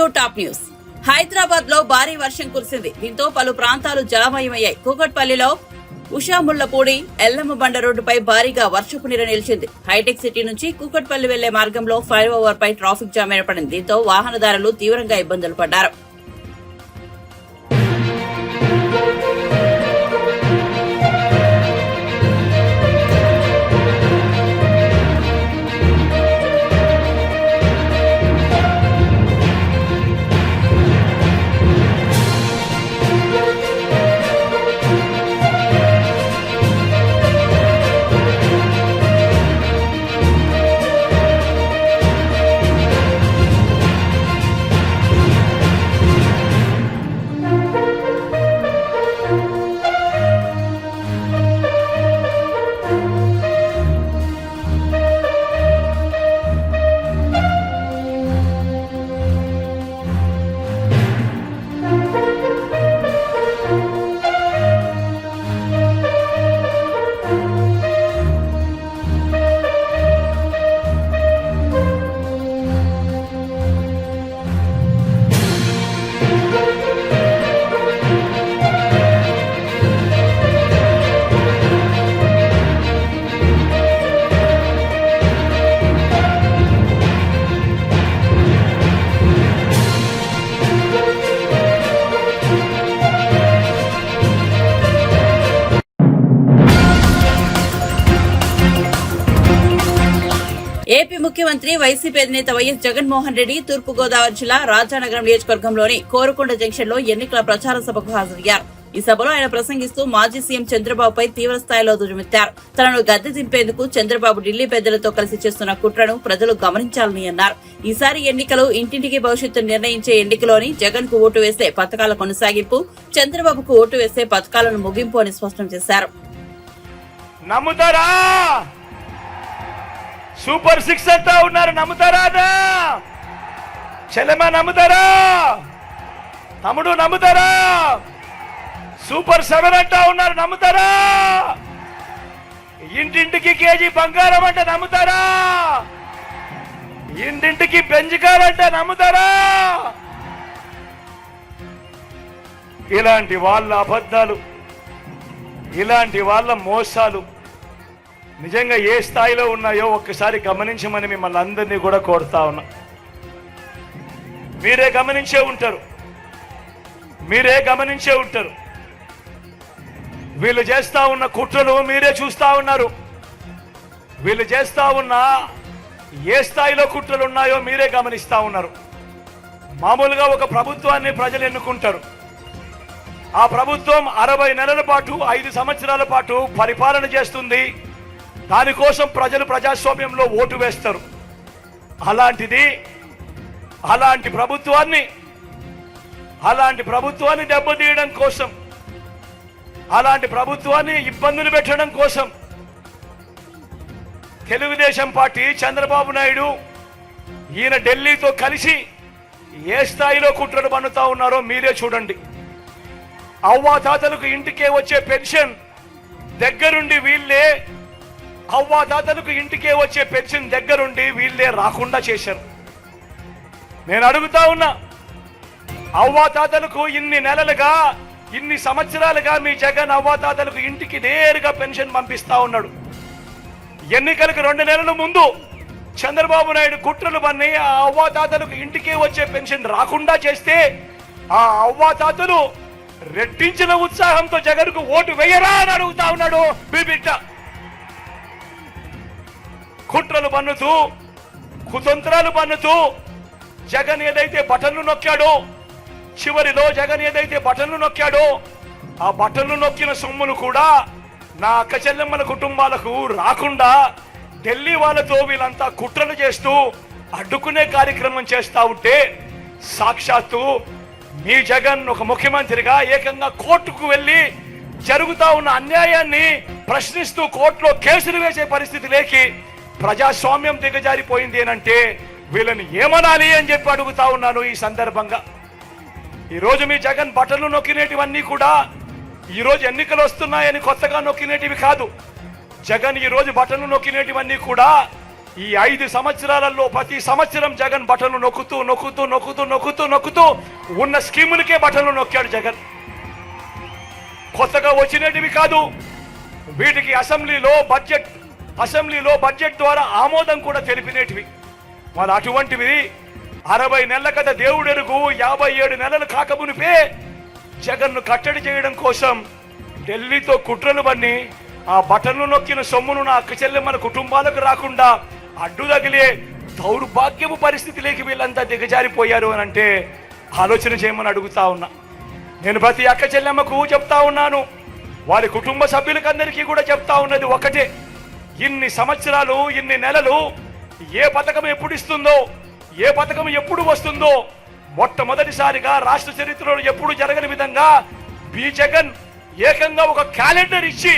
To top news. Hyderabad లో భారీ వర్షం కురిసింది. దీంతో పలు ప్రాంతాలు జలమయమయ్యాయి. కూకట్పల్లిలో ఉషాముళ్లపూడి ఎల్లమ్మ బండ రోడ్డుపై భారీగా వర్షపు నీరు నిలిచింది. హైటెక్ సిటీ నుంచి కూకట్పల్లి వెళ్లే మార్గంలో ఫ్లైఓవర్ పై ట్రాఫిక్ జామ్ ఏర్పడింది. దీంతో వాహనదారులు తీవ్రంగా ఇబ్బందులు పడ్డారు. ఏపీ ముఖ్యమంత్రి వైసీపీ అధినేత వైఎస్ జగన్మోహన్ రెడ్డి తూర్పుగోదావరి జిల్లా రాజానగరం నియోజకవర్గంలోని కోరుకొండ జంక్షన్ లో ఎన్నికల ప్రచార సభకు హాజరయ్యారు. ఈ సభలో ఆయన ప్రసంగిస్తూ మాజీ సీఎం చంద్రబాబుపై తీవ్ర స్థాయిలో దుర్మెత్తారు. తనను గద్దె దింపేందుకు చంద్రబాబు ఢిల్లీ పెద్దలతో కలిసి చేస్తున్న కుట్రను ప్రజలు గమనించాలని అన్నారు. ఈసారి ఎన్నికలు ఇంటింటికి భవిష్యత్తు నిర్ణయించే ఎన్నికలోని జగన్ కు ఓటు వేస్తే పథకాల కొనసాగింపు, చంద్రబాబుకు ఓటు వేస్తే పథకాలను ముగింపు అని స్పష్టం చేశారు. సూపర్ 6 అంతా ఉన్నారు, నమ్ముతారా? చెల్లెమ్మ నమ్ముతారా? తమ్ముడు నమ్ముతారా? సూపర్ 7 అంటా ఉన్నారు, నమ్ముతారా? ఇంటింటికి కేజీ బంగారం అంటే నమ్ముతారా? ఇంటింటికి పెంచుకాలంటే నమ్ముతారా? ఇలాంటి వాళ్ళ అబద్ధాలు, ఇలాంటి వాళ్ళ మోసాలు నిజంగా ఏ స్థాయిలో ఉన్నాయో ఒక్కసారి గమనించమని మిమ్మల్ని అందరినీ కూడా కోరుతా ఉన్నా. మీరే గమనించే ఉంటారు. వీళ్ళు చేస్తా ఉన్న కుట్రలు మీరే చూస్తా ఉన్నారు. వీళ్ళు చేస్తా ఉన్న ఏ స్థాయిలో కుట్రలు ఉన్నాయో మీరే గమనిస్తా ఉన్నారు. మామూలుగా ఒక ప్రభుత్వాన్ని ప్రజలు ఎన్నుకుంటారు. ఆ ప్రభుత్వం 60 నెలల పాటు 5 సంవత్సరాల పాటు పరిపాలన చేస్తుంది. దానికోసం ప్రజలు ప్రజాస్వామ్యంలో ఓటు వేస్తారు. అలాంటి ప్రభుత్వాన్ని దెబ్బతీయడం కోసం, అలాంటి ప్రభుత్వాన్ని ఇబ్బందులు పెట్టడం కోసం తెలుగుదేశం పార్టీ చంద్రబాబు నాయుడు ఈయన ఢిల్లీతో కలిసి ఏ స్థాయిలో కుట్రలు పన్నుతా ఉన్నారో మీరే చూడండి. అవ్వాతాతలకు ఇంటికే వచ్చే పెన్షన్ దగ్గరుండి వీళ్ళే రాకుండా చేశారు. నేను అడుగుతా ఉన్నా, అవ్వాతాతలకు ఇన్ని నెలలుగా, ఇన్ని సంవత్సరాలుగా మీ జగన్ అవ్వాతాతలకు ఇంటికి నేరుగా పెన్షన్ పంపిస్తా ఉన్నాడు. ఎన్నికలకు 2 నెలల ముందు చంద్రబాబు నాయుడు కుట్రలు పన్ని ఆ అవ్వాతాతలకు ఇంటికే వచ్చే పెన్షన్ రాకుండా చేస్తే ఆ అవ్వాతాతలు రెట్టించిన ఉత్సాహంతో జగన్కు ఓటు వేయరా అని అడుగుతా ఉన్నాడు. బిడ్డ కుట్రలు పన్నుతూ, కుతంత్రాలు పన్నుతూ జగన్ ఏదైతే బటన్లు నొక్కాడో, చివరిలో జగన్ ఏదైతే బటన్లు నొక్కాడో ఆ బటన్లు నొక్కిన సొమ్ములు కూడా నా అక్క చెల్లెమ్మల కుటుంబాలకు రాకుండా ఢిల్లీ వాళ్ళతో వీళ్ళంతా కుట్రలు చేస్తూ అడ్డుకునే కార్యక్రమం చేస్తా ఉంటే సాక్షాత్తు మీ జగన్ ఒక ముఖ్యమంత్రిగా ఏకంగా కోర్టుకు వెళ్లి జరుగుతా ఉన్న అన్యాయాన్ని ప్రశ్నిస్తూ కోర్టులో కేసులు వేసే పరిస్థితి లేకి ప్రజాస్వామ్యం దిగజారిపోయింది అంటే వీళ్ళని ఏమనాలి అని చెప్పి అడుగుతా ఉన్నాను. ఈ సందర్భంగా ఈరోజు మీ జగన్ బటన్లు నొక్కినేటివన్నీ కూడా ఈరోజు ఎన్నికలు వస్తున్నాయని కొత్తగా నొక్కినేటివి కాదు. జగన్ ఈరోజు బటన్లు నొక్కినేటివన్నీ కూడా ఈ 5 సంవత్సరాలలో ప్రతి సంవత్సరం జగన్ బటన్లు నొక్కుతూ నొక్కుతూ నొక్కుతూ నొక్కుతూ నొక్కుతూ ఉన్న స్కీములకే బటన్లు నొక్కాడు జగన్. కొత్తగా వచ్చినటివి కాదు, వీటికి అసెంబ్లీలో బడ్జెట్ ద్వారా ఆమోదం కూడా తెలిపినటివి. మరి అటువంటివి 60 నెలల కథ దేవుడెరుగు 57 నెలలు కాకమునిపే జగన్ను కట్టడి చేయడం కోసం ఢిల్లీతో కుట్రలు పన్ని ఆ బటన్లు నొక్కిన సొమ్మును నా అక్క చెల్లెమ్మల కుటుంబాలకు రాకుండా అడ్డు తగిలే దౌర్భాగ్యపు పరిస్థితిలోకి వీళ్ళంతా దిగజారిపోయారు అని అంటే ఆలోచన చేయమని అడుగుతా ఉన్నా. నేను ప్రతి అక్క చెల్లెమ్మకు చెప్తా ఉన్నాను, వారి కుటుంబ సభ్యులకందరికీ కూడా చెప్తా ఉన్నది ఒకటే, ఇన్ని సంవత్సరాలు ఇన్ని నెలలు ఏ పథకం ఎప్పుడు ఇస్తుందో, ఏ పథకం ఎప్పుడు వస్తుందో మొట్టమొదటిసారిగా రాష్ట్ర చరిత్రలో ఎప్పుడు జరగని విధంగా బి జగన్ ఏకంగా ఒక క్యాలెండర్ ఇచ్చి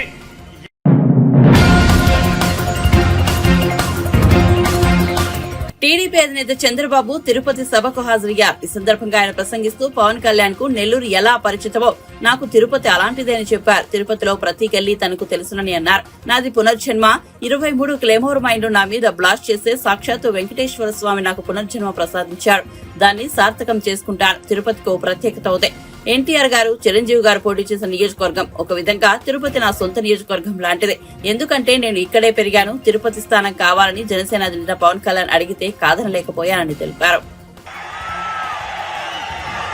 టీడీపీ అధినేత చంద్రబాబు తిరుపతి సభకు హాజరయ్యారు. ఈ సందర్భంగా ఆయన ప్రసంగిస్తూ పవన్ కళ్యాణ్ కు నెల్లూరు ఎలా పరిచితమో నాకు తిరుపతి అలాంటిదే అని చెప్పారు. తిరుపతిలో ప్రతి గల్లీ తనకు తెలుసునని అన్నారు. నాది పునర్జన్మ. 23 క్లేమోర్ మైండ్ నా మీద బ్లాస్ట్ చేస్తే సాక్షాత్తు వెంకటేశ్వర స్వామి నాకు పునర్జన్మ ప్రసాదించారు. దాన్ని సార్థకం చేసుకుంటాను. తిరుపతికి ఓ ప్రత్యేకత అవుతాయి. ఎన్టీఆర్ గారు, చిరంజీవి గారు పోటీ చేసిన నియోజకవర్గం ఒక విధంగా తిరుపతి నా సొంత నియోజకవర్గం లాంటిదే. ఎందుకంటే నేను ఇక్కడే పెరిగాను. తిరుపతి స్థానం కావాలని జనసేన అధినేత పవన్ కళ్యాణ్ అడిగితే కాదనలేకపోయానని తెలిపారు.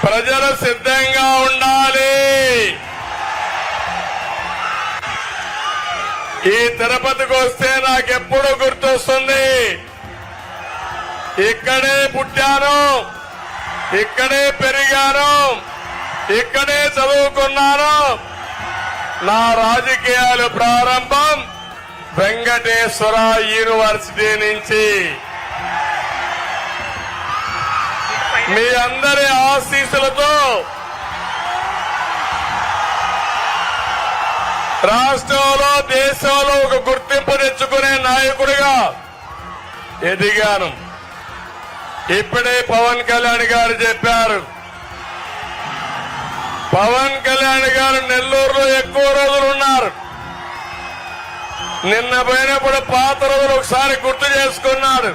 ప్రజలు సిద్ధంగా ఉండాలి. ఈ తిరుపతికి వస్తే నాకెప్పుడు గుర్తొస్తుంది, ఇక్కడే పుట్టాను, ఇక్కడే పెరిగాను, ఇక్కడే చదువుకున్నాను. నా రాజకీయాలు ప్రారంభం వెంకటేశ్వర యూనివర్సిటీ నుంచి. మీ అందరి ఆశీస్సులతో రాష్ట్రంలో దేశంలో ఒక గుర్తింపు తెచ్చుకునే నాయకుడిగా ఎదిగాను. ఇప్పుడే పవన్ కళ్యాణ్ గారు చెప్పారు, పవన్ కళ్యాణ్ గారు నెల్లూరులో ఎక్కువ రోజులు ఉన్నారు. నిన్న పోయినప్పుడు పాత రోజులు ఒకసారి గుర్తు చేసుకున్నాడు.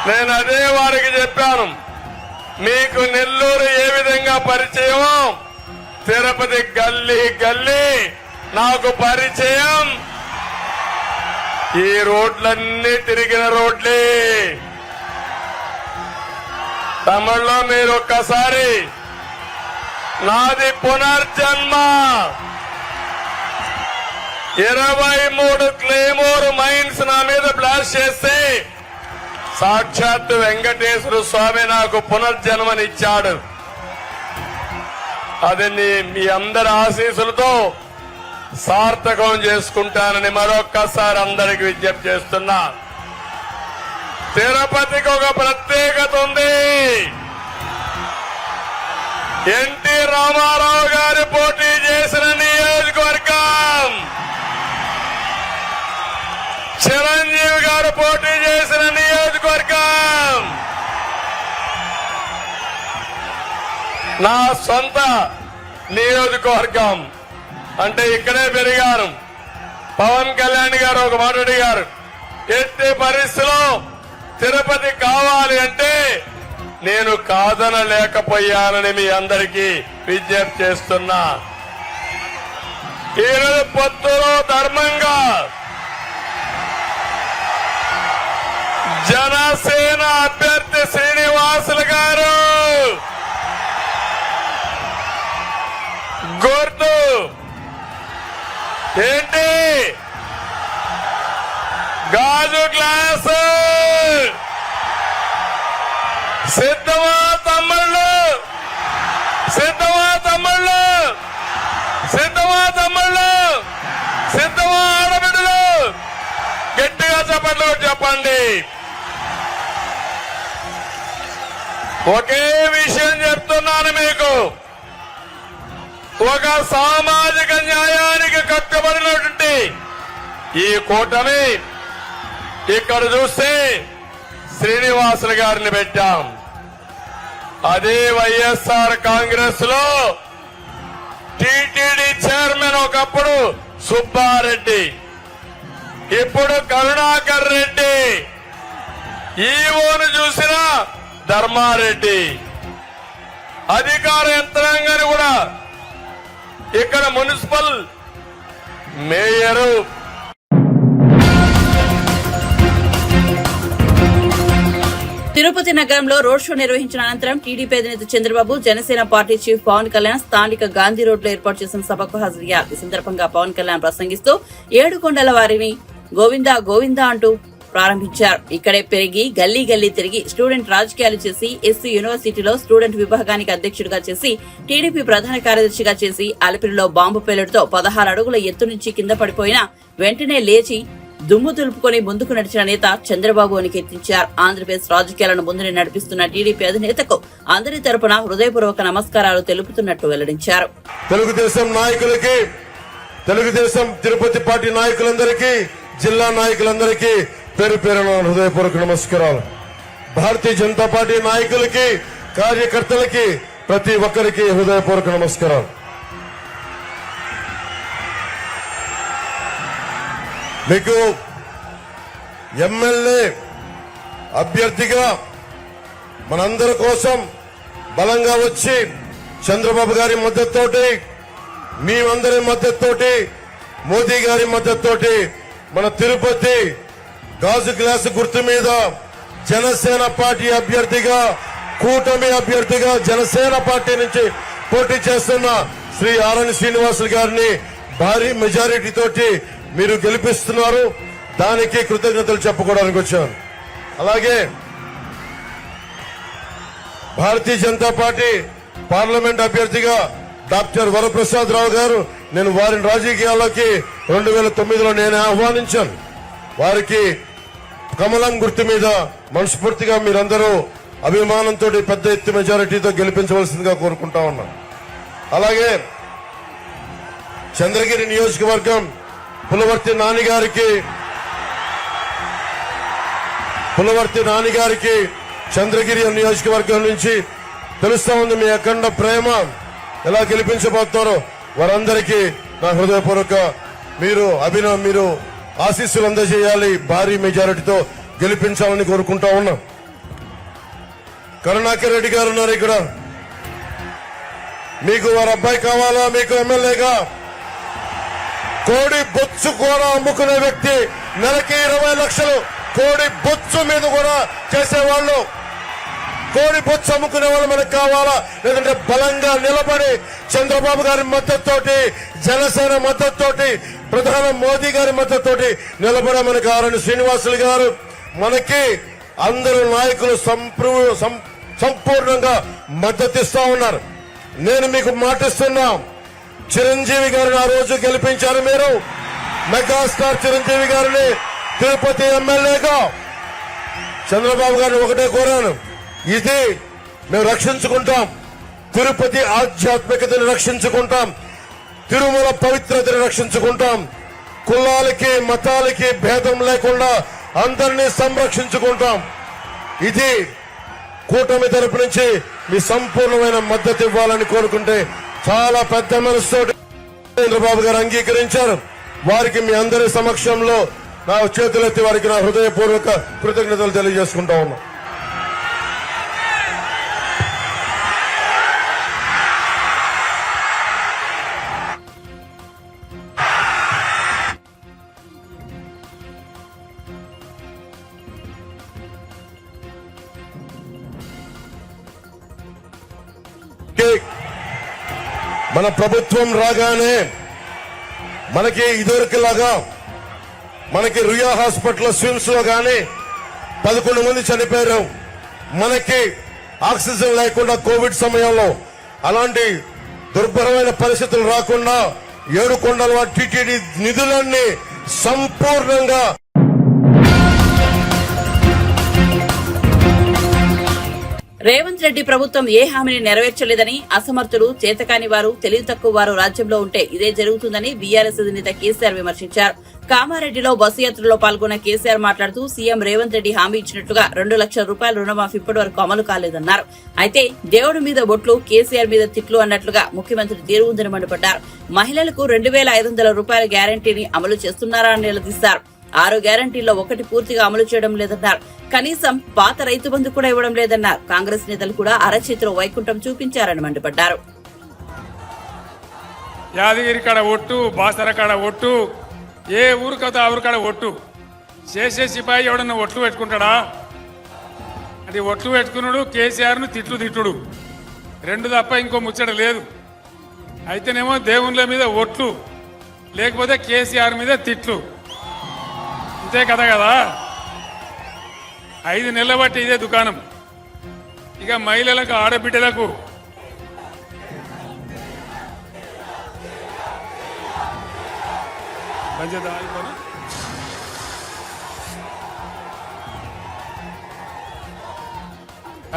నేను అదే వారికి చెప్పాను, మీకు నెల్లూరు ఏ విధంగా పరిచయమో తిరుపతి గల్లీ గల్లీ నాకు పరిచయం. ఈ రోడ్లన్నీ తిరిగిన రోడ్లే. తమిళలో మీరు ఒక్కసారి నాది పునర్జన్మ 23 క్లేమోర్ మైన్స్ నా మీద బ్లాస్ట్ చేస్తే సాక్షాత్ వెంకటేశ్వర స్వామి నాకు పునర్జన్మనిచ్చాడు. అది మీ అందరి ఆశీస్సులతో సార్థకం చేసుకుంటానని మరొక్కసారి అందరికి విజ్ఞప్తి చేస్తున్నా. తిరుపతికి ఒక ప్రత్యేకత ఉంది. ఎన్టీ రామారావు గారు పోటీ చేసిన నియోజకవర్గం, చిరంజీవి గారు పోటీ చేసిన నియోజకవర్గం, నా సొంత నియోజకవర్గం. అంటే ఇక్కడే పెరిగాను. పవన్ కళ్యాణ్ గారు ఒక మాట అడిగారు, ఎట్టి పరిస్థితిలో తిరుపతి కావాలి అంటే నేను కాదనలేకపోయానని మీ అందరికీ విజ్ఞప్తి చేస్తున్నా. ఈరోజు పొత్తులో ధర్మంగా జనసేన అభ్యర్థి శ్రీనివాసులు గారు గుర్తు ఏంటి? గాజు గ్లాసు. సిద్ధమా తమ్ముళ్ళు? సిద్ధమా తమ్ముళ్ళు? సిద్ధమా తమ్ముళ్ళు? సిద్ధమా ఆడబిడ్డలు? గట్టిగా చెప్పండి, చెప్పండి. ఒకే విషయం చెప్తున్నాను మీకు, ఒక సామాజిక న్యాయానికి కట్టుబడినటువంటి ఈ కూటమి ఇక్కడ చూస్తే శ్రీనివాసులు గారిని పెట్టాం. అదే వైఎస్ఆర్ కాంగ్రెస్ లో టీటీడీ చైర్మన్ ఒకప్పుడు సుబ్బారెడ్డి, ఇప్పుడు కరుణాకర్ రెడ్డి, ఈవోను చూసిన ధర్మారెడ్డి, అధికార యంత్రాంగాన్ని కూడా ఇక్కడ మున్సిపల్ మేయరు తిరుపతి నగరంలో రోడ్ షో నిర్వహించిన అనంతరం టీడీపీ అధినేత చంద్రబాబు, జనసేన పార్టీ చీఫ్ పవన్ కళ్యాణ్ స్థానిక గాంధీ రోడ్లో ఏర్పాటు చేసిన సభకు హాజరయ్యారు. ఈ సందర్భంగా పవన్ కళ్యాణ్ ప్రసంగిస్తూ 7 కొండల వారిని గోవిందా గోవిందా అంటూ ప్రారంభించారు. ఇక్కడే పెరిగి గల్లీ గల్లీ తిరిగి స్టూడెంట్ రాజకీయాలు చేసి ఎస్సీ యూనివర్సిటీలో స్టూడెంట్ విభాగానికి అధ్యక్షుడిగా చేసి టీడీపీ ప్రధాన కార్యదర్శిగా చేసి అలిపిరిలో బాంబు పేలుడుతో 16 అడుగుల ఎత్తు నుంచి కింద పడిపోయినా వెంటనే లేచి దుమ్ము దులుపుకొని ముందుకు నడిచిన నేత చంద్రబాబు అని కీర్తించారు. ఆంధ్రప్రదేశ్ రాజకీయాలను ముందుని నడిపిస్తున్న టీడీపీ అధినేతకు అందరి తరపున హృదయపూర్వక నమస్కారాలు తెలుపుతున్నట్టు వెల్లడించారు. తెలుగుదేశం నాయకులకి, తెలుగుదేశం తిరుపతి పార్టీ నాయకులందరికీ, జిల్లా నాయకులందరికీ పేరు పేరున హృదయపూర్వక నమస్కారాలు. భారతీయ జనతా పార్టీ నాయకులకి, కార్యకర్తలకి, ప్రతి ఒక్కరికి హృదయపూర్వక నమస్కారాలు. మీకు ఎమ్మెల్యే అభ్యర్థిగా మనందరి కోసం బలంగా వచ్చి చంద్రబాబు గారి మద్దతుతోటి, మేమందరి మద్దతుతోటి, మోదీ గారి మద్దతుతోటి మన తిరుపతి గాజు గ్లాసు గుర్తు మీద జనసేన పార్టీ అభ్యర్థిగా, కూటమి అభ్యర్థిగా జనసేన పార్టీ నుంచి పోటీ చేస్తున్న శ్రీ ఆరణి శ్రీనివాసులు గారిని భారీ మెజారిటీ తోటి మీరు గెలిపిస్తున్నారు. దానికి కృతజ్ఞతలు చెప్పుకోవడానికి వచ్చాను. అలాగే భారతీయ జనతా పార్టీ పార్లమెంట్ అభ్యర్థిగా డాక్టర్ వరప్రసాద్ రావు గారు, నేను వారిని రాజకీయాల్లోకి 2009లో నేను ఆహ్వానించాను. వారికి కమలం గుర్తు మీద మనస్ఫూర్తిగా మీరందరూ అభిమానంతో పెద్ద ఎత్తు మెజారిటీతో గెలిపించవలసిందిగా కోరుకుంటా ఉన్నాం. అలాగే చంద్రగిరి నియోజకవర్గం పులవర్తి నానిగారికి చంద్రగిరి నియోజకవర్గం నుంచి తెలుస్తా ఉంది మీ అఖండ ప్రేమ. ఎలా గెలిపించబోతున్నారో వారందరికీ నా హృదయపూర్వక మీరు ఆశీస్సులు అందజేయాలి. భారీ మెజారిటీతో గెలిపించాలని కోరుకుంటా ఉన్నాం. కరుణాకర్ రెడ్డి గారు ఉన్నారు ఇక్కడ. మీకు వారి అబ్బాయి కావాలా? మీకు ఎమ్మెల్యేగా కోడి బొచ్చు కూడా అమ్ముకునే వ్యక్తి, నెలకి 20 లక్షలు కోడి బొచ్చు మీద కూడా చేసేవాళ్ళు. కోడి బొచ్చు అమ్ముకునే వాళ్ళు మనకు కావాలా? లేదంటే బలంగా నిలబడి చంద్రబాబు గారి మద్దతుతోటి, జనసేన మద్దతుతోటి, ప్రధాని మోదీ గారి మద్దతుతోటి నిలబడే మనకి ఆరణి శ్రీనివాసులు గారు, మనకి అందరూ నాయకులు సంపూర్ణంగా మద్దతిస్తా ఉన్నారు. నేను మీకు మాటిస్తున్నా, చిరంజీవి గారిని ఆ రోజు గెలిపించారు మీరు. మెగాస్టార్ చిరంజీవి గారిని తిరుపతి ఎమ్మెల్యేగా. చంద్రబాబు గారిని ఒకటే కోరాను, ఇది మేము రక్షించుకుంటాం, తిరుపతి ఆధ్యాత్మికతను రక్షించుకుంటాం, తిరుమల పవిత్రతను రక్షించుకుంటాం, కులాలకి మతాలకి భేదం లేకుండా అందరినీ సంరక్షించుకుంటాం. ఇది కూటమి తరపు నుంచి మీ సంపూర్ణమైన మద్దతు ఇవ్వాలని కోరుకుంటే చాలా పెద్ద మనసుతో చంద్రబాబు గారు అంగీకరించారు. వారికి మీ అందరి సమక్షంలో నా చేతులెత్తి వారికి నా హృదయపూర్వక కృతజ్ఞతలు తెలియజేసుకుంటా ఉన్నా. మన ప్రభుత్వం రాగానే మనకి ఇదివరకులాగా మనకి రుయా హాస్పిటల్ స్విమ్స్ లో గానీ 11 మంది చనిపోయారు. మనకి ఆక్సిజన్ లేకుండా కోవిడ్ సమయంలో అలాంటి దుర్భరమైన పరిస్థితులు రాకుండా 7 కొండల టీటీడీ నిధులన్నీ సంపూర్ణంగా రేవంత్ రెడ్డి ప్రభుత్వం ఏ హామీని నెరవేర్చలేదని, అసమర్థులు, చేతకాని వారు, తెలివి తక్కువ వారు రాజ్యంలో ఉంటే ఇదే జరుగుతుందని బీఆర్ఎస్ అధినేత కేసీఆర్ విమర్శించారు. కామారెడ్డిలో బస్సు యాత్రలో పాల్గొన్న కేసీఆర్ మాట్లాడుతూ సీఎం రేవంత్ రెడ్డి హామీ ఇచ్చినట్లుగా 2 లక్షల రూపాయల రుణమాఫీ ఇప్పటి వరకు అమలు కాలేదన్నారు. అయితే దేవుడి మీద బొట్లు, కేసీఆర్ మీద తిట్లు అన్నట్లుగా ముఖ్యమంత్రి తీరు ఉందని మండిపడ్డారు. మహిళలకు 2,500 రూపాయల గ్యారంటీని అమలు చేస్తున్నారా అని నిలదీశారు. 6 గ్యారంటీల్లో ఒకటి పూర్తిగా అమలు చేయడం లేదన్నారు. కనీసం పాత రైతు బంధు కూడా ఇవ్వడం లేదన్నారు. కాంగ్రెస్ నేతలు కూడా అరచేతిలో వైకుంఠం చూపించారని మండిపడ్డారు. యాదగిరి కాడ ఒట్టు, బాసర కాడ ఒట్టు, ఏ ఊరు కదా ఆ ఊరు కాడ ఒట్టు. చేసే సిపాయి ఎవడన్నా ఒట్లు పెట్టుకుంటాడా? అది ఒట్లు పెట్టుకున్నాడు కేసీఆర్ను తిట్టుడు రెండు తప్ప ఇంకో ముచ్చట లేదు. అయితేనేమో దేవుళ్ళ మీద ఒట్లు, లేకపోతే కేసీఆర్ మీద తిట్లు, ఇంతే కదా. 5 నెలల బట్టి ఇదే దుకాణం. ఇక మహిళలకు, ఆడబిడ్డలకు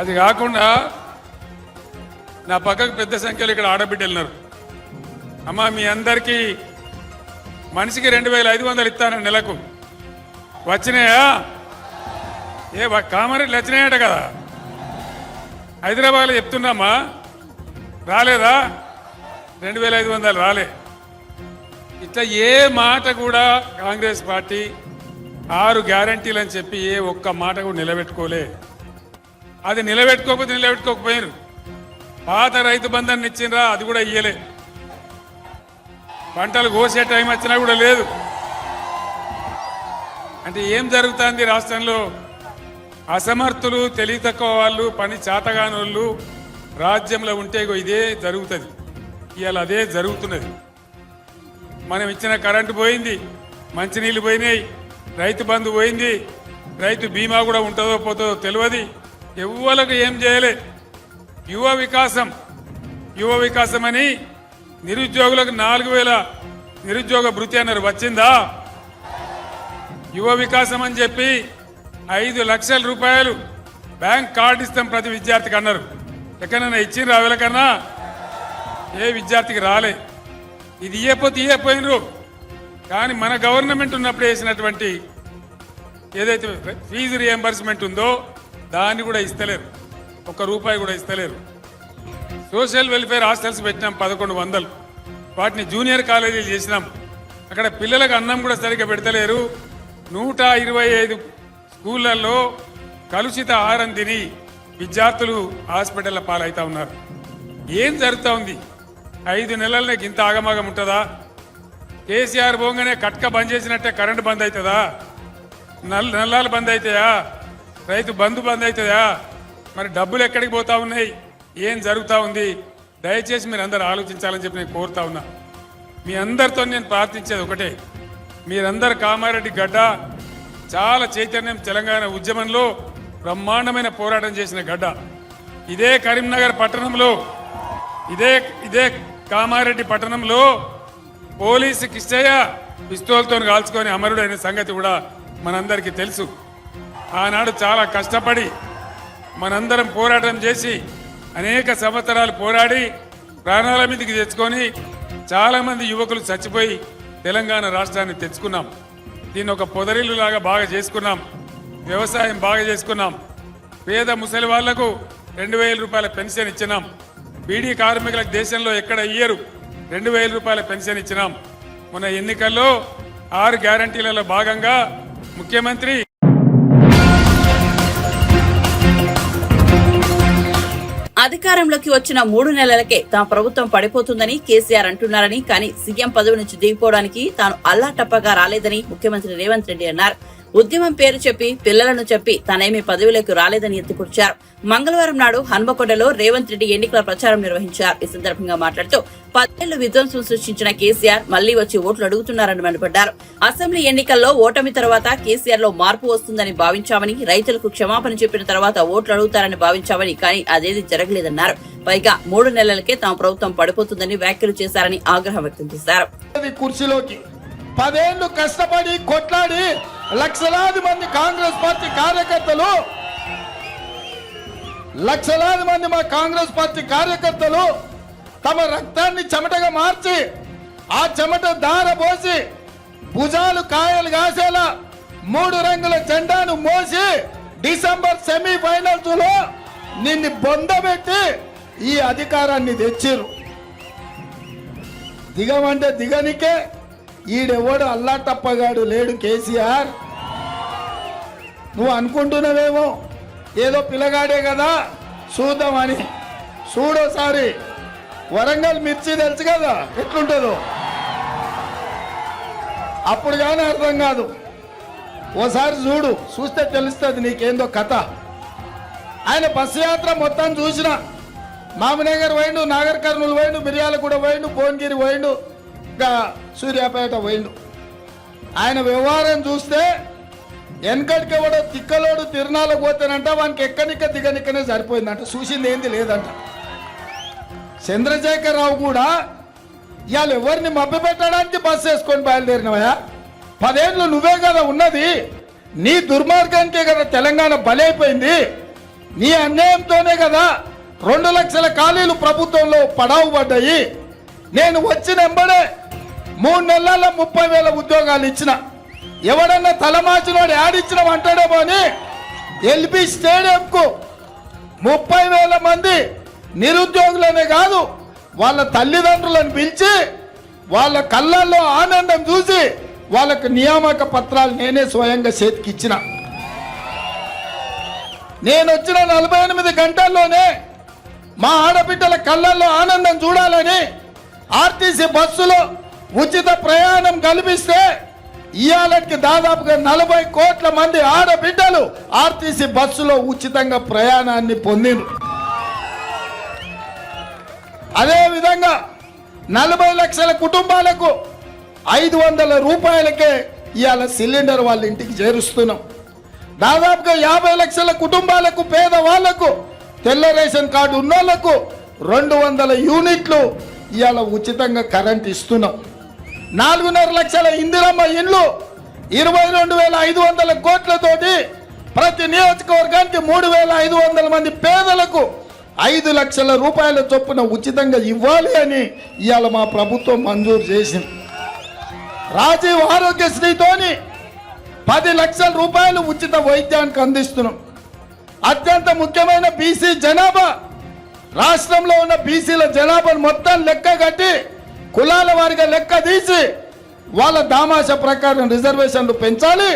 అది కాకుండా నా పక్కకు పెద్ద సంఖ్యలో ఇక్కడ ఆడబిడ్డలు ఉన్నారు. అమ్మా, మీ అందరికీ మనిషికి 2500 ఇస్తాను నెలకు. వచ్చినాయా? కామారెడ్డి వచ్చినాయట కదా, హైదరాబాద్లో చెప్తున్నామా, రాలేదా? 2500 రాలే. ఇట్లా ఏ మాట కూడా కాంగ్రెస్ పార్టీ 6 గ్యారంటీలు అని చెప్పి ఏ ఒక్క మాట కూడా నిలబెట్టుకోలే. అది నిలబెట్టుకోకపోయారు. పాత రైతు బంధాన్ని ఇచ్చిండ్రా, అది కూడా ఇయ్యలే. పంటలు కోసే టైం వచ్చినా కూడా లేదు. అంటే ఏం జరుగుతుంది రాష్ట్రంలో? అసమర్థులు, తెలివి తక్కువ వాళ్ళు, పని చేతగాని వాళ్ళు రాజ్యంలో ఉంటే ఇదే జరుగుతుంది. ఇవాళ అదే జరుగుతున్నది. మనం ఇచ్చిన కరెంటు పోయింది, మంచినీళ్ళు పోయినాయి, రైతు బంధు పోయింది, రైతు బీమా కూడా ఉంటుందో పోతుందో తెలియదు. ఎవ్వలకు ఏం చేయలే. యువ వికాసం అని నిరుద్యోగులకు 4000 నిరుద్యోగ భృతి అన్నారు, వచ్చిందా? యువ వికాసం అని చెప్పి 5 లక్షల రూపాయలు బ్యాంక్ కార్డు ఇస్తాం ప్రతి విద్యార్థికి అన్నారు. ఎక్కడైనా ఇచ్చిండ్రు? అవలకన్నా ఏ విద్యార్థికి రాలే. ఇది ఇయ్యపోయినరు. కానీ మన గవర్నమెంట్ ఉన్నప్పుడు వేసినటువంటి ఏదైతే ఫీజు రియంబర్స్మెంట్ ఉందో దాన్ని కూడా ఇస్తలేరు. ₹1 కూడా ఇస్తలేరు. సోషల్ వెల్ఫేర్ హాస్టల్స్ పెట్టినాం 1100. వాటిని జూనియర్ కాలేజీలు చేసినాం. అక్కడ పిల్లలకు అన్నం కూడా సరిగ్గా పెడతలేరు. 125 స్కూళ్లలో కలుషిత ఆహారం తిని విద్యార్థులు హాస్పిటల్ల పాలవుతా ఉన్నారు. ఏం జరుగుతూ ఉంది? 5 నెలలనే ఇంత ఆగమాగం ఉంటుందా? కేసీఆర్ పోగానే కట్క బంద్ చేసినట్టే కరెంటు బంద్ అవుతుందా? నల్లాలు బంద్ అవుతాయా? రైతు బంధు బంద్ అవుతుందా? మరి డబ్బులు ఎక్కడికి పోతా ఉన్నాయి? ఏం జరుగుతూ ఉంది? దయచేసి మీరు అందరు ఆలోచించాలని చెప్పి నేను కోరుతా ఉన్నా. మీ అందరితో నేను ప్రార్థించేది ఒకటే, మీరందరు కామారెడ్డి గడ్డ చాలా చైతన్యం, తెలంగాణ ఉద్యమంలో బ్రహ్మాండమైన పోరాటం చేసిన గడ్డ. ఇదే కరీంనగర్ పట్టణంలో, ఇదే కామారెడ్డి పట్టణంలో పోలీసు కిష్టయ్య పిస్తోల్తో కాల్చుకొని అమరుడైన సంగతి కూడా మనందరికీ తెలుసు. ఆనాడు చాలా కష్టపడి మనందరం పోరాటం చేసి అనేక సంవత్సరాలు పోరాడి ప్రాణాల మీదకి తెచ్చుకొని చాలామంది యువకులు చచ్చిపోయి తెలంగాణ రాష్ట్రాన్ని తెచ్చుకున్నాం. దీన్ని ఒక పొదరిల్లు లాగా బాగా చేసుకున్నాం. వ్యవసాయం బాగా చేసుకున్నాం. పేద ముసలి వాళ్లకు 2000 రూపాయల పెన్షన్ ఇచ్చినాం. బీడీ కార్మికులకు దేశంలో ఎక్కడ ఇయ్యరు 2000 రూపాయల పెన్షన్ ఇచ్చినాం. మొన్న ఎన్నికల్లో 6 గ్యారంటీలలో భాగంగా ముఖ్యమంత్రి అధికారంలోకి వచ్చిన 3 నెలలకే తమ ప్రభుత్వం పడిపోతుందని కేసీఆర్ అంటున్నారని, కానీ సీఎం పదవి నుంచి దిగిపోవడానికి తాను అల్లాటప్పగా రాలేదని ముఖ్యమంత్రి రేవంత్ రెడ్డి అన్నారు. ఉద్యమం పేరు చెప్పి పిల్లలను చెప్పి తానేమీ పదవిలోకి రాలేదని ఎత్తిపొడిచారు. మంగళవారం నాడు హన్మకొండలో రేవంత్ రెడ్డి ఎన్నికల ప్రచారం నిర్వహించారు. ఈ సందర్భంగా మాట్లాడుతూ 10 ఏళ్లు విధ్వంసం సృష్టించిన కేసీఆర్ మళ్లీ వచ్చి ఓట్లు అడుగుతున్నారని మండిపడ్డారు. అసెంబ్లీ ఎన్నికల్లో ఓటమి తర్వాత కేసీఆర్ లో మార్పు వస్తుందని భావించామని, రైతులకు క్షమాపణ చెప్పిన తర్వాత ఓట్లు అడుగుతారని భావించామని, కానీ అదేది జరగలేదన్నారు. పైగా 3 నెలలకే తమ ప్రభుత్వం పడిపోతుందని వ్యాఖ్యలు చేశారని ఆగ్రహం వ్యక్తం చేశారు. కుర్చీలోకి 10 ఏళ్లు కష్టపడి కొట్లాడి లక్షలాది మంది కాంగ్రెస్ పార్టీ కార్యకర్తలు, లక్షలాది మంది మా కాంగ్రెస్ పార్టీ కార్యకర్తలు తమ రక్తాన్ని చెమటగా మార్చి ఆ చెమట దార పోసి భుజాలు కాయలు కాసేలా 3 రంగుల జెండాను మోసి డిసెంబర్ సెమీఫైనల్స్ లో నిన్ను బొందబెట్టి ఈ అధికారాన్ని తెచ్చిరు. దిగమంటే దిగనికే, ఈడెవడు అల్లాటప్పగాడు లేడు కేసీఆర్. నువ్వు అనుకుంటున్నావేమో ఏదో పిల్లగాడే కదా చూద్దామని. చూడోసారి వరంగల్ మిర్చి తెలుసు కదా ఎట్లుంటుందో, అప్పుడు కానీ అర్థం కాదు. ఓసారి చూస్తే తెలుస్తుంది నీకేందో కథ. ఆయన బస్సు యాత్ర మొత్తం చూసిన. మామనగర్ పోయిండు, నాగర్ కర్నూలు పోయిండు, మిర్యాలగూడ పోయిండు, భువనగిరి పోయిండు, ఇంకా సూర్యాపేట పోయిండు. ఆయన వ్యవహారం చూస్తే వెనకటికి ఎవడో తిక్కలోడు తిరునాళ్ళకు పోతేనంట వానికి ఎక్కడిక దిగనిక్కనే సరిపోయిందంట, చూసింది ఏంది లేదంట. చంద్రశేఖరరావు కూడా ఇవాళ ఎవరిని మభ్య పెట్టడానికి బస్సు వేసుకొని బయలుదేరినవయా? 10 ఏళ్ళు నువ్వే కదా ఉన్నది. నీ దుర్మార్గానికే కదా తెలంగాణ బలైపోయింది. నీ అన్యాయంతోనే కదా 2 లక్షల ఖాళీలు ప్రభుత్వంలో పడావు పడ్డాయి. నేను వచ్చిన వెంబడే 3 నెలల్లో 30,000 ఉద్యోగాలు ఇచ్చిన. ఎవడన్నా తలమాచినోడు యాడిచ్చినాం అంటాడేమో అని ఎల్బీ స్టేడియంకు 30,000 మంది నిరుద్యోగులనే కాదు వాళ్ళ తల్లిదండ్రులను పిలిచి వాళ్ళ కళ్ళల్లో ఆనందం చూసి వాళ్ళకు నియామక పత్రాలు నేనే స్వయంగా చేతికిచ్చిన. నేను వచ్చిన 48 గంటల్లోనే మా ఆడబిడ్డల కళ్ళల్లో ఆనందం చూడాలని ఆర్టీసీ బస్సులో ఉచిత ప్రయాణం కల్పిస్తే ఇవాళకి దాదాపుగా 40 కోట్ల మంది ఆడబిడ్డలు ఆర్టీసీ బస్సులో ఉచితంగా ప్రయాణాన్ని పొందిండ్రు. అదేవిధంగా 40 లక్షల కుటుంబాలకు 500 రూపాయలకే ఇవాళ సిలిండర్ వాళ్ళ ఇంటికి చేరుస్తున్నాం. దాదాపుగా 50 లక్షల కుటుంబాలకు, పేదవాళ్లకు, తెల్ల రేషన్ కార్డు ఉన్నోళ్లకు 200 యూనిట్లు ఇవాళ ఉచితంగా కరెంట్ ఇస్తున్నాం. 4.5 లక్షల ఇందిరమ్మ ఇండ్లు 22,500 కోట్లతోటి ప్రతి నియోజకవర్గానికి 3,500 మంది పేదలకు 5 లక్షల రూపాయల చొప్పున ఉచితంగా ఇవ్వాలి అని ఇవాళ మా ప్రభుత్వం మంజూరు చేసింది. రాజీవ్ ఆరోగ్యశ్రీతోని 10 లక్షల రూపాయలు ఉచిత వైద్యానికి అందిస్తున్నాం. అత్యంత ముఖ్యమైన బీసీ జనాభా, రాష్ట్రంలో ఉన్న బీసీల జనాభాను మొత్తం లెక్క కట్టి కులాల వారిగా లెక్క తీసి వాళ్ళ దామాష ప్రకారం రిజర్వేషన్లు పెంచాలి,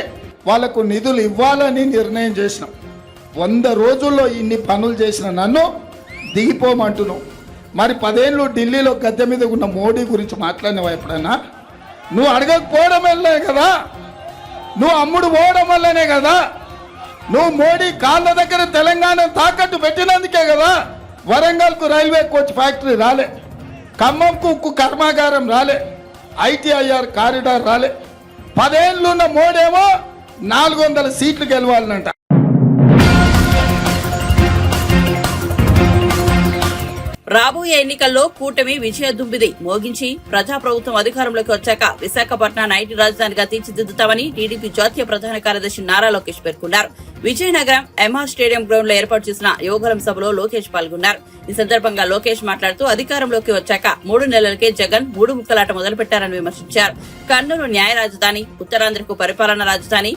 వాళ్లకు నిధులు ఇవ్వాలని నిర్ణయం చేసినాం. 100 రోజుల్లో ఇన్ని పనులు చేసిన నన్ను దిగిపోమంటున్నావు. మరి 10 ఏళ్ళు ఢిల్లీలో గద్దె మీద ఉన్న మోడీ గురించి మాట్లాడినవా ఎప్పుడైనా? నువ్వు అడగకపోవడం వల్లే కదా, నువ్వు అమ్ముడు పోవడం వల్లనే కదా, నువ్వు మోడీ కాళ్ళ దగ్గర తెలంగాణ తాకట్టు పెట్టినందుకే కదా వరంగల్కు రైల్వే కోచ్ ఫ్యాక్టరీ రాలే, ఖమ్మంకు ఉక్కు కర్మాగారం రాలే, ITIR కారిడార్ రాలే. 10 ఏళ్ళున్న మోడేమో 400 సీట్లు గెలవాలనంట. రాబోయే ఎన్నికల్లో కూటమి విజయదుంబిది మోగించి ప్రజాప్రభుత్వం అధికారంలోకి వచ్చాక విశాఖపట్నాన్ని ఐటీ రాజధానిగా తీర్చిదిద్దుతామని టీడీపీ జాతీయ ప్రధాన కార్యదర్శి నారా లోకేష్ పేర్కొన్నారు. విజయనగరం ఎంఆర్ స్టేడియం గ్రౌండ్ లో ఏర్పాటు చేసిన యువగలం సభలో లోకేష్ పాల్గొన్నారు. ఈ సందర్భంగా లోకేష్ మాట్లాడుతూ అధికారంలోకి వచ్చాక 3 నెలలకే జగన్ 3 ముక్కలాట మొదలుపెట్టారని విమర్శించారు. కర్నూలు న్యాయ రాజధాని, ఉత్తరాంధ్రకు పరిపాలనా రాజధాని,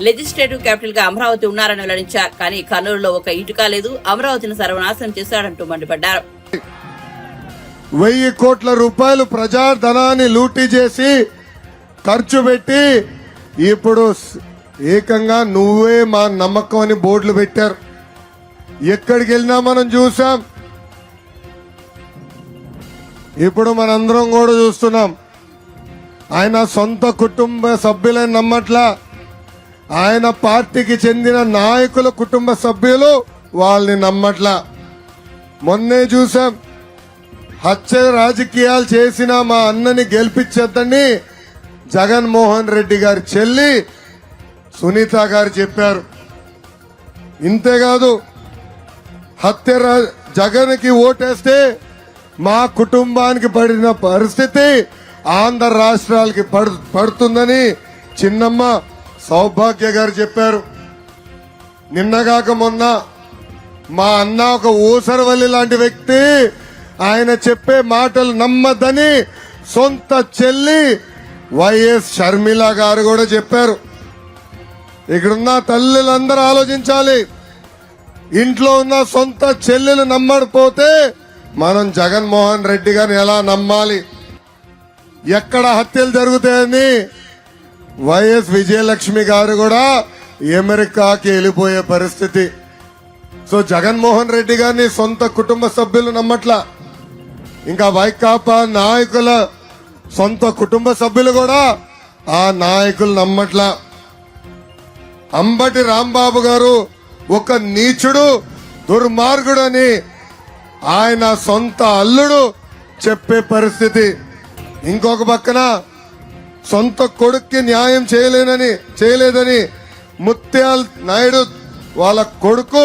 లెజిస్లేటివ్ క్యాపిటల్ గా అమరావతి ఉన్నారని వెల్లడించారు. కానీ కర్నూలులో ఒక ఇటుక లేదు, అమరావతిని సర్వనాశనం చేశాడంటూ మండిపడ్డారు. 1000 కోట్ల రూపాయలు ప్రజాధనాన్ని లూటీ చేసి ఖర్చు పెట్టి ఇప్పుడు ఏకంగా నువ్వే మా నమ్మకం అని బోర్డులు పెట్టారు. ఎక్కడికి వెళ్ళినా మనం చూసాం. ఇప్పుడు మనందరం కూడా చూస్తున్నాం. ఆయన సొంత కుటుంబ సభ్యులని నమ్మట్లా, ఆయన పార్టీకి చెందిన నాయకుల కుటుంబ సభ్యులు వాళ్ళని నమ్మట్లా. మొన్నే చూసాం, హత్య రాజకీయాలు చేసిన మా అన్నని గెలిపించద్దని జగన్మోహన్ రెడ్డి గారి చెల్లి సునీత గారు చెప్పారు. ఇంతేకాదు, జగన్కి ఓటేస్తే మా కుటుంబానికి పడిన పరిస్థితి ఆంధ్ర రాష్ట్రాలకి పడుతుందని చిన్నమ్మ సౌభాగ్య గారు చెప్పారు. నిన్నగాక మొన్న మా అన్న ఒక ఊసరవల్లి లాంటి వ్యక్తి, ఆయన చెప్పే మాటలు నమ్మద్దని సొంత చెల్లి వైఎస్ షర్మిల గారు కూడా చెప్పారు. ఇక్కడున్న తల్లులందరూ ఆలోచించాలి. ఇంట్లో ఉన్న సొంత చెల్లెలు నమ్మకపోతే మనం జగన్మోహన్ రెడ్డి గారిని ఎలా నమ్మాలి? ఎక్కడ హత్యలు జరుగుతాయని వైఎస్ విజయలక్ష్మి గారు కూడా అమెరికాకి వెళ్ళిపోయే పరిస్థితి. సో జగన్మోహన్ రెడ్డి గారిని సొంత కుటుంబ సభ్యులు నమ్మట్లా, ఇంకా వైకాపా నాయకుల సొంత కుటుంబ సభ్యులు కూడా ఆ నాయకులు నమ్మట్లా. అంబటి రాంబాబు గారు ఒక నీచుడు, దుర్మార్గుడని ఆయన సొంత అల్లుడు చెప్పే పరిస్థితి. ఇంకొక పక్కన సొంత కొడుక్కి న్యాయం చేయలేదని ముత్యాల్ నాయుడు వాళ్ళ కొడుకు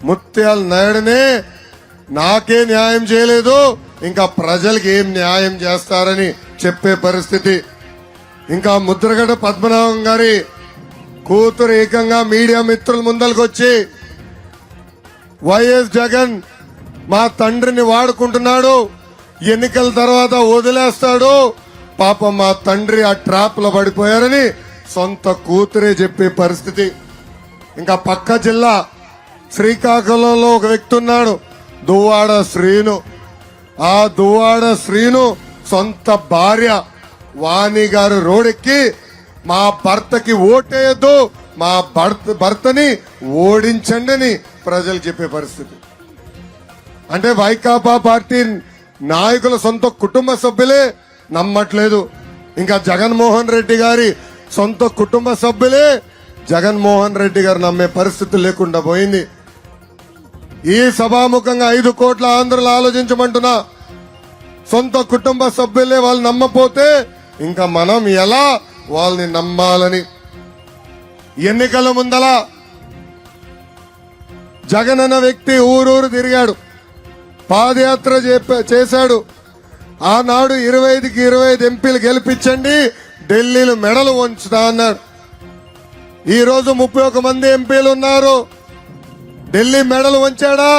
ముత్యాల్ నాయుడునే నాకే న్యాయం చేయలేదు, ఇంకా ప్రజలకి ఏం న్యాయం చేస్తారని చెప్పే పరిస్థితి. ఇంకా ముద్రగడ పద్మనాభం గారి కూతురు ఏకంగా మీడియా మిత్రుల ముందలకొచ్చి వైఎస్ జగన్ మా తండ్రిని వాడుకుంటున్నాడు, ఎన్నికల తర్వాత వదిలేస్తాడు, పాపం మా తండ్రి ఆ ట్రాప్ లో పడిపోయారని సొంత కూతురే చెప్పే పరిస్థితి. ఇంకా పక్క జిల్లా శ్రీకాకుళంలో ఒక వ్యక్తి ఉన్నాడు, దువ్వాడ శ్రీను. ఆ దువ్వాడ శ్రీను సొంత భార్య వాణి గారు రోడ్డెక్కి మా భర్తకి ఓటేయద్దు, మా భర్తని ఓడించండి అని ప్రజలు చెప్పే పరిస్థితి. అంటే వైకాపా పార్టీ నాయకుల సొంత కుటుంబ సభ్యులే నమ్మట్లేదు, ఇంకా జగన్మోహన్ రెడ్డి గారి సొంత కుటుంబ సభ్యులే జగన్మోహన్ రెడ్డి గారు నమ్మే పరిస్థితి లేకుండా పోయింది. ఈ సభాముఖంగా 5 కోట్ల ఆంధ్రులు ఆలోచించమంటున్నా, సొంత కుటుంబ సభ్యులే వాళ్ళు నమ్మపోతే ఇంకా మనం ఎలా వాళ్ళని నమ్మాలని. ఎన్నికల ముందల జగన్ అన్న వ్యక్తి ఊరూరు తిరిగాడు, పాదయాత్ర చేశాడు. ఆనాడు 25కి 25 ఎంపీలు గెలిపించండి, ఢిల్లీలో మెడలు వంచుతా అన్నాడు. ఈ రోజు 31 మంది ఎంపీలు ఉన్నారు. ఢిల్లీ మెడలు వంచాడా?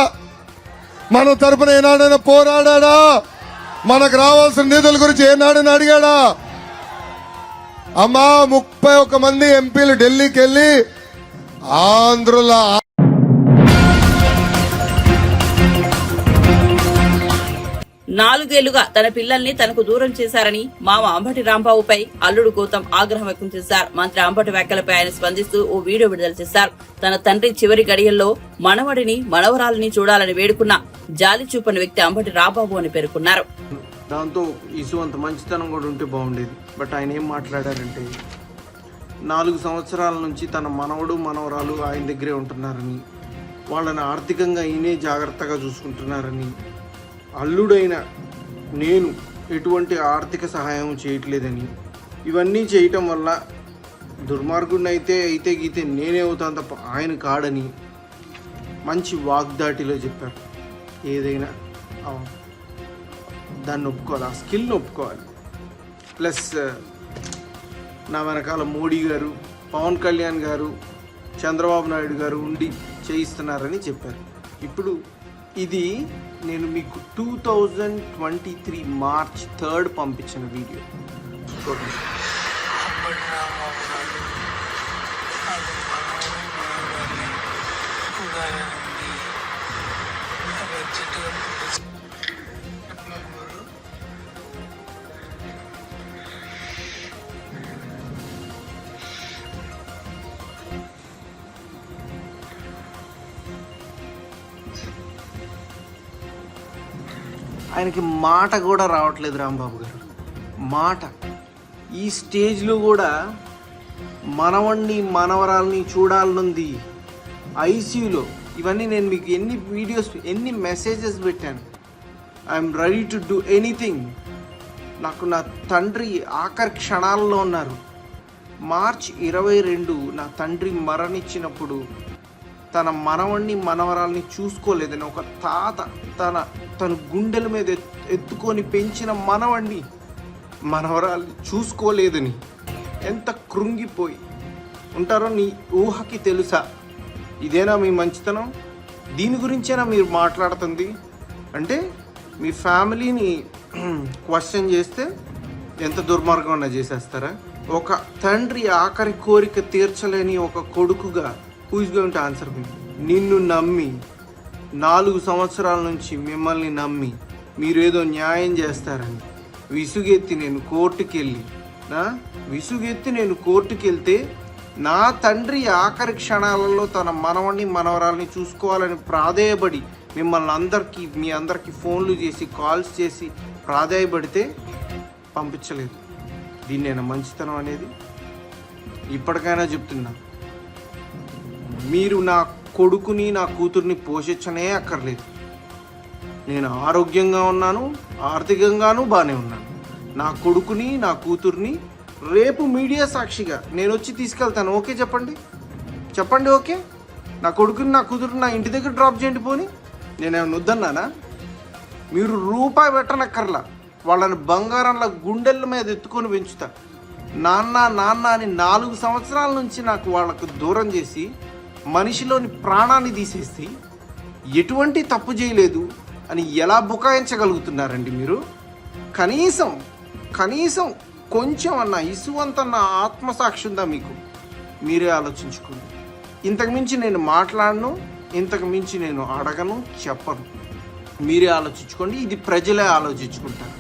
మన తరపున ఏనాడైనా పోరాడా? మనకు రావాల్సిన నిధుల గురించి ఏనాడైనా అడిగాడా? అమ్మా 31 మంది ఎంపీలు ఢిల్లీకి వెళ్ళి ఆంధ్రుల 4 ఏళ్లుగా తన పిల్లల్ని తనకు దూరం చేశారని మామ అంబటి రాంబాబుపై అల్లుడు గౌతమ్ ఆగ్రహం వ్యక్తం చేశారు. మంత్రి అంబటి వ్యాఖ్యలపై ఆయన స్పందిస్తూ ఓ వీడియో విడుదల చేశారు. తన తండ్రి చివరి గడియల్లో మనవడిని మనవరాలని చూడాలని వేడుకున్న జాలి చూపని వ్యక్తి అంబటి రాంబాబు అని పేర్కొన్నారు. దాంతో ఇసువంత మంచితనం కూడా ఉంటే బాగుండేది. బట్ ఆయన ఏం మాట్లాడారంటే 4 సంవత్సరాల నుంచి తన మనవడు మనవరాలు ఆయన దగ్గరే ఉంటున్నారని, వాళ్ళని ఆర్థికంగా ఈయనే జాగ్రత్తగా చూసుకుంటున్నారని, అల్లుడైన నేను ఎటువంటి ఆర్థిక సహాయం చేయట్లేదని, ఇవన్నీ చేయటం వల్ల దుర్మార్గుడిని అయితే గీతే నేనే అవుతాను తప్ప ఆయన కాడని మంచి వాగ్దాటిలో చెప్పారు. ఏదైనా దాన్ని ఒప్పుకోవాలి, ఆ స్కిల్ని ఒప్పుకోవాలి. ప్లస్ నా వెనకాల మోడీ గారు, పవన్ కళ్యాణ్ గారు, చంద్రబాబు నాయుడు గారు ఉండి చేయిస్తున్నారని చెప్పారు. ఇప్పుడు ఇది నేను మీకు 2023 మార్చ్ 3 పంపించిన వీడియో. ఆయనకి మాట కూడా రావట్లేదు రాంబాబు గారు, మాట. ఈ స్టేజ్లో కూడా మనవణ్ణి మనవరాల్ని చూడాలనుంది ఐసీయూలో. ఇవన్నీ నేను మీకు ఎన్ని వీడియోస్, ఎన్ని మెసేజెస్ పెట్టాను. I'm ready to do anything. నాకు నా తండ్రి ఆఖరి క్షణాల్లో ఉన్నారు. మార్చ్ 22 నా తండ్రి మరణించినప్పుడు తన మనవణ్ణి మనవరాల్ని చూసుకోలేదని ఒక తాత తన గుండెల మీద ఎత్తుకొని పెంచిన మనవణ్ణి మనవరాల్ని చూసుకోలేదని ఎంత కృంగిపోయి ఉంటారో నీ ఊహకి తెలుసా? ఇదేనా మీ మంచితనం? దీని గురించేనా మీరు మాట్లాడుతుంది? అంటే మీ ఫ్యామిలీని క్వశ్చన్ చేస్తే ఎంత దుర్మార్గం చేసేస్తారా? ఒక తండ్రి ఆఖరి కోరిక తీర్చలేని ఒక కొడుకుగా who is going to answer me? నిన్ను నమ్మి 4 సంవత్సరాల నుంచి మిమ్మల్ని నమ్మి మీరేదో న్యాయం చేస్తారని విసుగెత్తి నేను కోర్టుకి వెళ్తే నా తండ్రి ఆఖరి క్షణాలలో తన మనవణ్ణి మనవరాల్ని చూసుకోవాలని ప్రాధేయపడి మీ అందరికీ ఫోన్లు చేసి కాల్స్ చేసి ప్రాధేయపడితే పంపించలేదు. దీన్నేనా మంచితనం అనేది? ఇప్పటికైనా చెప్తున్నా, మీరు నా కొడుకుని నా కూతుర్ని పోషించనే అక్కర్లేదు. నేను ఆరోగ్యంగా ఉన్నాను, ఆర్థికంగానూ బాగానే ఉన్నాను. నా కొడుకుని నా కూతుర్ని రేపు మీడియా సాక్షిగా నేను వచ్చి తీసుకెళ్తాను. ఓకే చెప్పండి ఓకే. నా కొడుకుని నా కూతుర్ని నా ఇంటి దగ్గర డ్రాప్ చేయండి. పోని నేనేమన్నా వద్దన్నానా? మీరు రూపాయి పెట్టనక్కర్లా, వాళ్ళని బంగారంలో గుండెల మీద ఎత్తుకొని పెంచుతా. నాన్న అని 4 సంవత్సరాల నుంచి నాకు వాళ్ళకు దూరం చేసి మనిషిలోని ప్రాణాన్ని తీసేసి ఎటువంటి తప్పు చేయలేదు అని ఎలా బుకాయించగలుగుతున్నారండి మీరు? కనీసం కొంచెం అన్న ఇసువంతన్న ఆత్మసాక్షి ఉందా మీకు? మీరే ఆలోచించుకోండి. ఇంతకుమించి నేను మాట్లాడను, ఇంతకుమించి నేను అడగను, చెప్పను. మీరే ఆలోచించుకోండి. ఇది ప్రజలే ఆలోచించుకుంటారు.